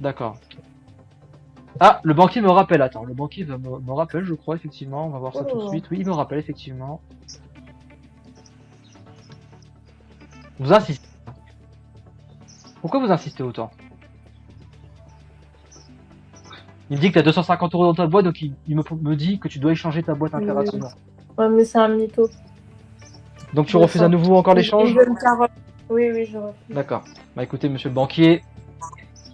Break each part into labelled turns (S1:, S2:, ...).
S1: D'accord. Ah, le banquier me rappelle, attends, le banquier me rappelle, je crois, effectivement, on va voir ça tout de
S2: Oh.
S1: suite. Oui, il me rappelle, effectivement. Vous insistez. Pourquoi vous insistez autant? Il me dit que t'as 250 euros dans ta boîte, donc il me dit que tu dois échanger ta boîte impérativement.
S2: Ouais, mais c'est un mytho.
S1: Donc tu refuses à nouveau encore l'échange?
S2: Une jeune carotte. Oui, oui, je refuse.
S1: D'accord. Bah écoutez, monsieur le banquier,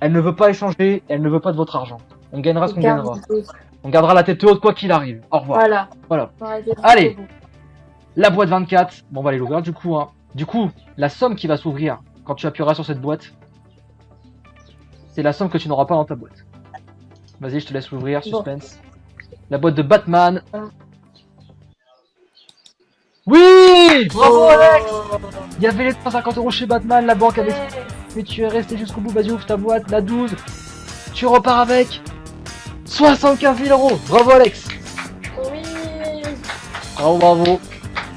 S1: elle ne veut pas échanger, elle ne veut pas de votre argent. On gagnera ce qu'on
S2: Garde
S1: gagnera.
S2: tous.
S1: On gardera la tête haute quoi qu'il arrive. Au revoir.
S2: Voilà.
S1: Voilà.
S2: Faut arrêter de
S1: Allez.
S2: jusqu'au bout.
S1: La boîte 24. Bon, on va aller l'ouvrir du coup. Hein. Du coup, la somme qui va s'ouvrir quand tu appuieras sur cette boîte, c'est la somme que tu n'auras pas dans ta boîte. Vas-y, je te laisse l'ouvrir. Suspense. La boîte de Batman. Oui! Bravo Alex! Il y avait les 350 euros chez Batman, la banque avait... Mais tu es resté jusqu'au bout, vas-y ouvre ta boîte, la 12. Tu repars avec 75 000 euros. Bravo Alex!
S2: Oui.
S1: Bravo, bravo.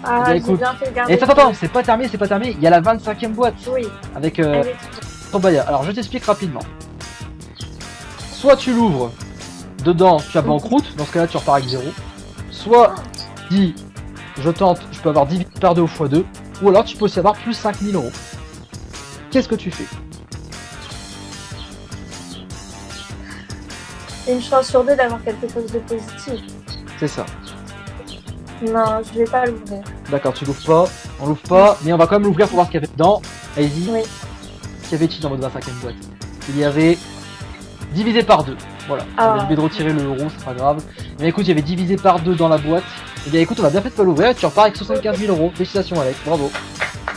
S2: Ah,
S1: bien,
S2: j'ai
S1: écoute.
S2: bien fait garder.
S1: Et attends, c'est pas terminé, Il y a la 25e boîte.
S2: Oui.
S1: Avec
S2: Allez.
S1: Torbaya. Alors je t'explique rapidement. Soit tu l'ouvres, dedans tu as banqueroute, dans ce cas-là tu repars avec 0. Soit dis je tente, je peux avoir 10 par 2 ou x2, ou alors tu peux aussi avoir plus 5000 euros. Qu'est-ce que tu fais?
S2: Une chance sur deux d'avoir quelque chose de positif.
S1: C'est ça.
S2: Non, je vais pas l'ouvrir.
S1: D'accord, tu l'ouvres pas, on l'ouvre pas, mais on va quand même l'ouvrir pour voir ce qu'il y avait dedans. Allez-y.
S2: Oui.
S1: Qu'y avait-il dans votre 25e boîte? Il y avait divisé par 2. Voilà.
S2: Ah.
S1: J'avais oublié de retirer le euro, c'est pas grave. Mais écoute, il y avait divisé par 2 dans la boîte. Et bien écoute, on a bien fait de pas l'ouvrir. Tu repars avec 75 000 euros. Félicitations Alex, bravo.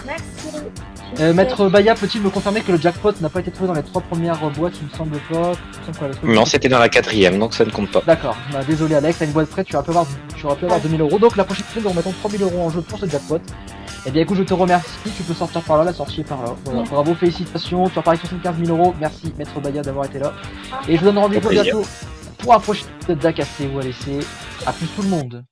S2: Merci.
S1: Maître Baya, peut-il me confirmer que le jackpot n'a pas été trouvé dans les 3 premières boîtes? Il me semble pas.
S3: Non, c'était dans la 4ème, donc ça ne compte pas.
S1: D'accord, bah, désolé Alex, t'as une boîte prête, tu aurais pu avoir 2000 euros. Donc la prochaine semaine, nous remettons 3000 euros en jeu pour ce jackpot. Et bien écoute, je te remercie, tu peux sortir par là, la sortie est par là. Voilà. Bravo, félicitations, tu repars avec 75 000 euros. Merci Maître Baya d'avoir été là. Et je vous donne rendez-vous bientôt pour un prochain épisode d'A-Cassé ou à laisser. A plus tout le monde.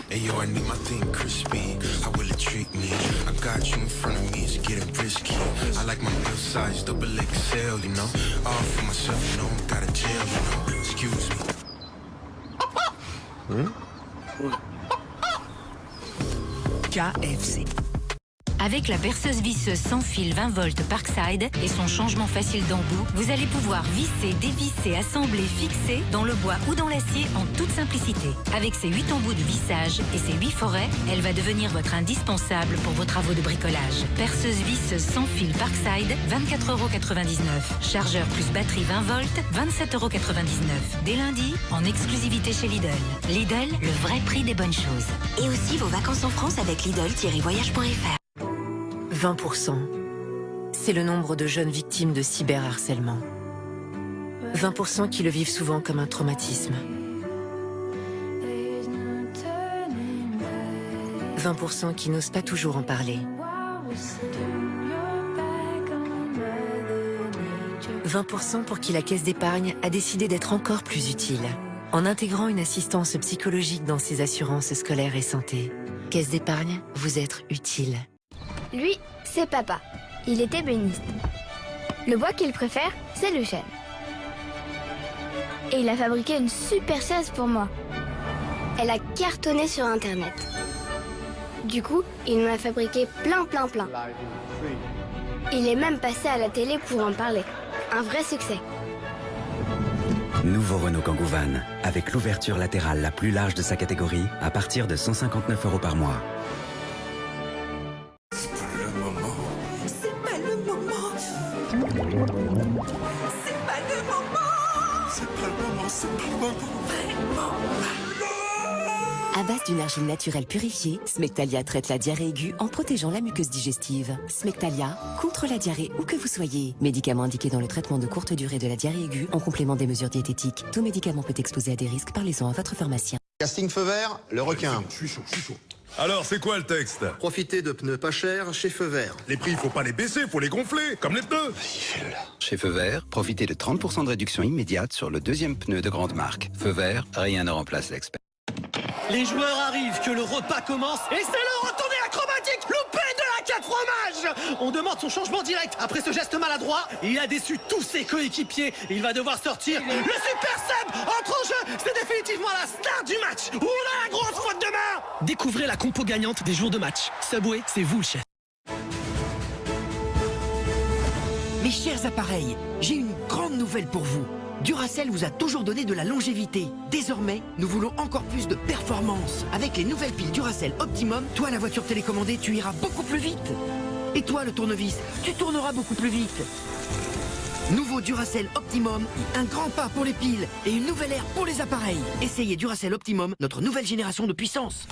S4: Hey yo, I need my thing crispy. How will it treat me? I got you in front of me, it's getting risky. I like my meal size, double XL, you know. All for myself, you know, got a jail, you know. Excuse me.
S5: KFC. Avec la perceuse visseuse sans fil 20 volts Parkside et son changement facile d'embout, vous allez pouvoir visser, dévisser, assembler, fixer dans le bois ou dans l'acier en toute simplicité. Avec ses 8 embouts de vissage et ses 8 forêts, elle va devenir votre indispensable pour vos travaux de bricolage. Perceuse visseuse sans fil Parkside, 24,99 €. Chargeur plus batterie 20 volts, 27,99 €. Dès lundi, en exclusivité chez Lidl. Lidl, le vrai prix des bonnes choses.
S6: Et aussi vos vacances en France avec Lidl-voyage.fr.
S7: 20%. C'est le nombre de jeunes victimes de cyberharcèlement. 20% qui le vivent souvent comme un traumatisme. 20% qui n'osent pas toujours en parler. 20% pour qui la caisse d'épargne a décidé d'être encore plus utile, en intégrant une assistance psychologique dans ses assurances scolaires et santé. Caisse d'épargne, vous êtes utile.
S8: Lui, c'est papa. Il est ébéniste. Le bois qu'il préfère, c'est le chêne. Et il a fabriqué une super chaise pour moi. Elle a cartonné sur Internet. Du coup, il m'en a fabriqué plein. Il est même passé à la télé pour en parler. Un vrai succès.
S9: Nouveau Renault Kangoo Van, avec l'ouverture latérale la plus large de sa catégorie, à partir de 159 € par mois.
S7: À base d'une argile naturelle purifiée, Smectalia traite la diarrhée aiguë en protégeant la muqueuse digestive. Smectalia, contre la diarrhée où que vous soyez. Médicament indiqué dans le traitement de courte durée de la diarrhée aiguë en complément des mesures diététiques. Tout médicament peut exposer à des risques, parlez-en à votre pharmacien.
S10: Casting feu vert, le requin.
S11: Je suis chaud. Alors, c'est quoi le texte?
S10: Profitez de pneus pas chers chez Feu Vert.
S11: Les prix, faut pas les baisser, faut les gonfler, comme les pneus.
S10: Vas-y, fais-le là.
S9: Chez Feu Vert, profitez de 30% de réduction immédiate sur le deuxième pneu de grande marque. Feu Vert, rien ne remplace l'expert.
S12: Les joueurs arrivent, que le repas commence, et c'est le retourné acrobatique loupé de la 4 fromages. On demande son changement direct. Après ce geste maladroit, il a déçu tous ses coéquipiers. Il va devoir sortir. Le Super Sub entre en jeu. C'est définitivement la star du match. Oula, la grosse faute de main. Découvrez la compo gagnante des jours de match. Subway, c'est vous le chef.
S13: Mes chers appareils, j'ai une grande nouvelle pour vous. Duracell vous a toujours donné de la longévité. Désormais, nous voulons encore plus de performance. Avec les nouvelles piles Duracell Optimum, toi la voiture télécommandée, tu iras beaucoup plus vite. Et toi le tournevis, tu tourneras beaucoup plus vite. Nouveau Duracell Optimum, un grand pas pour les piles et une nouvelle ère pour les appareils. Essayez Duracell Optimum, notre nouvelle génération de puissance.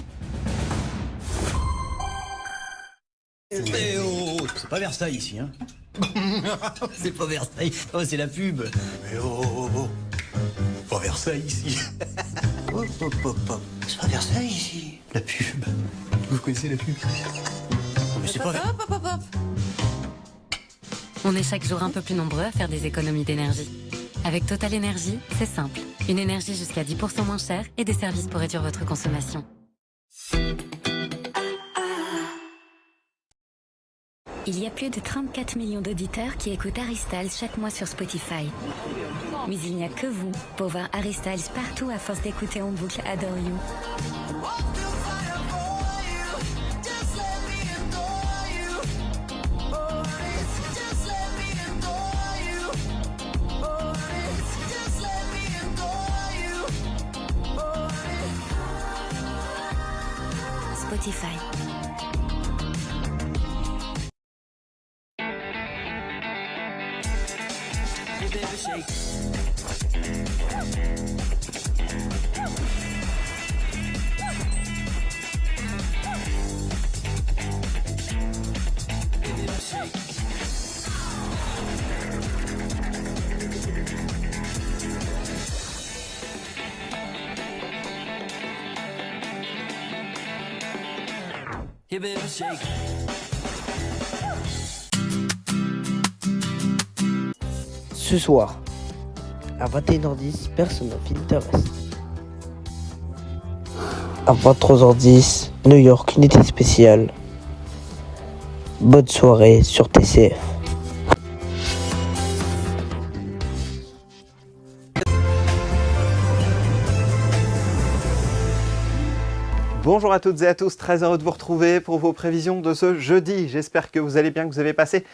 S12: Eh oh, c'est pas Versailles ici, hein. C'est pas Versailles, oh, c'est la pub.
S11: Mais oh. Pas Versailles ici.
S12: C'est pas Versailles ici, la pub. Vous connaissez la pub? Mais c'est pas...
S5: On est chaque jour un peu plus nombreux à faire des économies d'énergie. Avec Total Energy, c'est simple. Une énergie jusqu'à 10% moins chère et des services pour réduire votre consommation. Il y a plus de 34 millions d'auditeurs qui écoutent Harry Styles chaque mois sur Spotify. Mais il n'y a que vous pour voir Harry Styles partout à force d'écouter en boucle Adore You. Spotify.
S14: Ce soir, à 21h10, personne of Interest. À 23h10, New York, unité spéciale. Bonne soirée sur TCF.
S15: Bonjour à toutes et à tous, très heureux de vous retrouver pour vos prévisions de ce jeudi. J'espère que vous allez bien, que vous avez passé